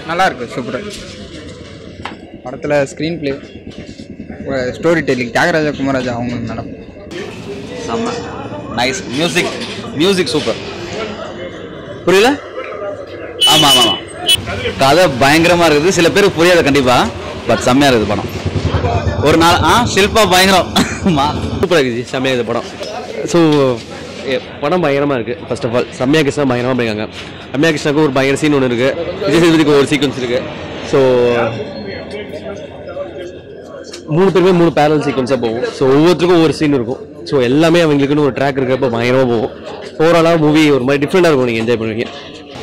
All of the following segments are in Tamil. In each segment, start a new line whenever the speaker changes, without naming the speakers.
நல்லா இருக்கு, சூப்பர். படத்தில் screenplay, storytelling, Thiagaraja Kumararaja அவங்க நடக்கும்.
செம்ம நைஸ். Music super. புரியல? ஆமாம் ஆமாம் ஆமாம். கதை பயங்கரமாக இருக்குது. சில பேருக்கு புரியாது கண்டிப்பாக, பட் செம்மையாக இருக்குது படம். ஒரு நாள் ஷில்பா பயங்கரம் சூப்பராக இருக்குது. செம்மையாக இருக்குது படம். ஸோ படம் பயங்கரமாக இருக்குது. First of all Ramya Krishna பயங்கரமாக பண்ணியிருக்காங்க. ரம்யா கிருஷ்ணாவுக்கு ஒரு பயங்கர சீன் ஒன்று இருக்குது, விஜய் சேதுபதிக்கு ஒரு சீக்வன்ஸ் இருக்குது. ஸோ 3 பேருமே 3 பேரல் சீக்வன்ஸாக போகும். ஸோ ஒவ்வொருத்தருக்கும் ஒவ்வொரு சீன் இருக்கும். ஸோ எல்லாமே அவங்களுக்குன்னு ஒரு ட்ராக் இருக்கிறப்ப பயங்கரமாக போகும். ஓவராலாக மூவி ஒரு மாதிரி டிஃப்ரெண்டாக இருக்கும், நீங்கள் என்ஜாய் பண்ணுவீங்க.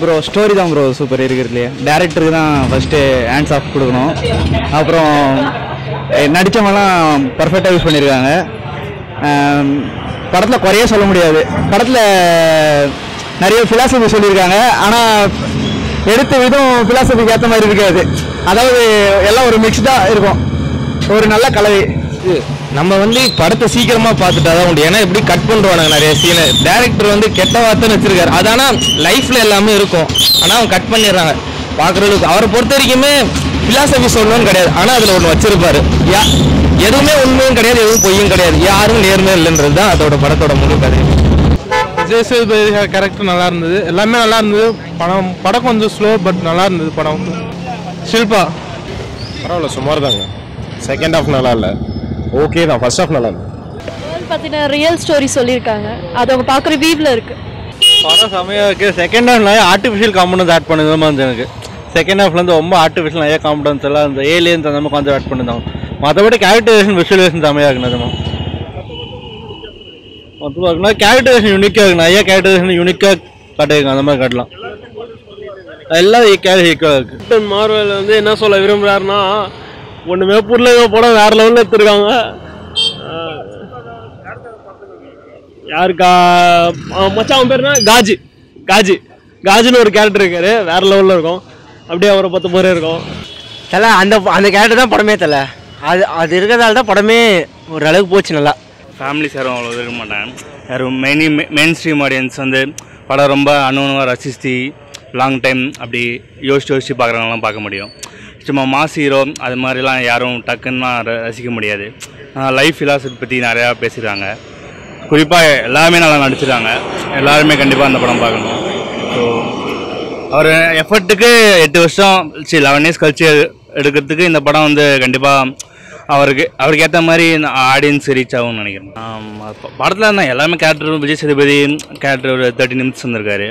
ப்ரோ ஸ்டோரி தான் ப்ரோ சூப்பர் இருக்கிறதுலையே. டேரக்டருக்கு தான் ஃபஸ்ட்டு ஹேண்ட்ஸ் ஆஃப் கொடுக்கணும். அப்புறம் நடித்தவங்கலாம் பர்ஃபெக்டாக யூஸ் பண்ணியிருக்காங்க. படத்தில் குறைய சொல்ல முடியாது. படத்தில் நிறைய ஃபிலாசபி சொல்லியிருக்காங்க, ஆனால் எடுத்த விதம் ஃபிலாசபிக்கு ஏற்ற மாதிரி இருக்காது. அதாவது எல்லாம் ஒரு மிக்ஸ்டாக இருக்கும், ஒரு நல்ல கலவை.
நம்ம படத்தை சீக்கிரமாக பார்த்துட்டா தான் உண்டு. ஏன்னா எப்படி கட் பண்ணுவானுங்க நிறைய சீனை. டேரக்டர் கெட்ட வார்த்தைன்னு வச்சிருக்காரு. அது ஆனால் லைஃப்பில் எல்லாமே இருக்கும், ஆனால் அவங்க கட் பண்ணிடுறாங்க பார்க்குறதுக்கு. அவரை பொறுத்த வரைக்குமே ஃபிலாசபி சொல்லணும்னு கிடையாது, ஆனால் அதில் ஒன்று வச்சிருப்பாரு. எதுவுமே உண்மையும் கிடையாது, எதுவும் பொய்யும் கிடையாது, யாரும் நேர்மையும் இல்லைன்றது தான் அதோட படத்தோட முழு கதை.
விஜய் சேதுபதி கேரக்டர் நல்லா இருந்தது, எல்லாமே நல்லா இருந்தது. படம் கொஞ்சம் ஸ்லோ, பட் நல்லா இருந்தது படம். ஷில்பா
பரவாயில்ல, சுமார் தாங்க. செகண்ட் ஹாஃப் நல்லா இல்லை, ஓகே தான். ஃபர்ஸ்ட் ஹாஃப் நல்லா இல்லை.
பார்த்தீங்கன்னா ரியல் ஸ்டோரி சொல்லியிருக்காங்க, அது அவங்க பார்க்குற வீவில் இருக்குது.
படம் செம்மையாக இருக்குது. செகண்ட் ஹாஃப்ல ஆர்டிஃபிஷியல் காம்பனன்ஸ் ஆட் பண்ணது மாதிரி எனக்கு. செகண்ட் ஹாஃப்லேருந்து ரொம்ப ஆர்டிஃபிஷியல் நிறைய காம்பனன்ஸ் எல்லாம் இந்த ஏலியன்ஸ் அந்த மாதிரி கொஞ்சம் ஆட் பண்ணியிருந்தாங்க. மற்றபடி கேரக்டரைசேஷன் விஷுவலைசேஷன் செம்மையாக இருக்குண்ணா. மொத்தமாக கேரக்டரைசேஷன் யூனிக்காக இருக்குண்ணா. நிறைய கேரக்டரைசேஷன் யூனிக்காக காட்டியிருக்காங்க, அந்த மாதிரி காட்டலாம். எல்லாம் ஈக்குவலாக இருக்குது.
கேப்டன் மார்வெல் என்ன சொல்ல விரும்புகிறாருன்னா, ஒன்றுமே புரியல, படம் வேறு லெவலில் எடுத்துருக்காங்க. யாருக்கா மச்சான் பேருனா காஜின்னு ஒரு கேரக்டர் இருக்காரு, வேறு லெவலில் இருக்கும். அப்படியே அவரை 10 பேர் இருக்கும்.
தலை அந்த கேரக்டர் தான் படமே. தலை அது இருக்கிறதால தான் படமே ஒரு அளவுக்கு போச்சு. நல்லா
ஃபேமிலிஸ் யாரும் அவ்வளோ இருக்க மாட்டாங்க. யாரும் மெயின் ஸ்ட்ரீம் ஆடியன்ஸ் படம் ரொம்ப அணுவாக ரசித்து லாங் டைம் அப்படி யோசிச்சு பார்க்குறவங்களாம் பார்க்க முடியும். சும்மா மாஸ் ஹீரோ அது மாதிரிலாம் யாரும் டக்குன்னா ரசிக்க முடியாது. லைஃப் ஃபிலாசபி பற்றி நிறையா பேசியிருக்காங்க. குறிப்பாக எல்லாருமே நல்லா நடிச்சிருக்காங்க. எல்லாருமே கண்டிப்பாக அந்த படம் பார்க்கணும். ஸோ அவர் எஃபர்ட்டுக்கு 8 வருஷம் 11 இயர்ஸ் கழிச்சு எடுக்கிறதுக்கு இந்த படம் கண்டிப்பாக அவருக்கு ஏற்ற மாதிரி ஆடியன்ஸ் ரீச் ஆகும்னு நினைக்கிறேன். படத்தில் இருந்தால் எல்லாமே கேரக்டர், விஜய் சேதுபதி கேரக்டர் ஒரு 30 நிமிஷம் வந்திருக்காரு.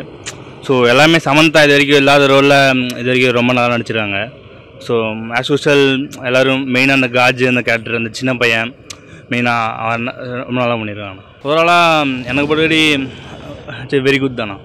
ஸோ எல்லாமே சமந்தா இது வரைக்கும் இல்லாத ரோலில் இது வரைக்கும் ரொம்ப நல்லா நடிச்சிருக்காங்க. ஸோ ஆஸ் யூஸ்வல் எல்லோரும் மெயினாக அந்த காஜ் அந்த கேரக்டர், அந்த சின்ன பையன் மெயினாக ரொம்ப நல்லா பண்ணியிருக்காங்க. ஓவராலாக எனக்கு பொறுத்தவரை வெரி குட் தானா.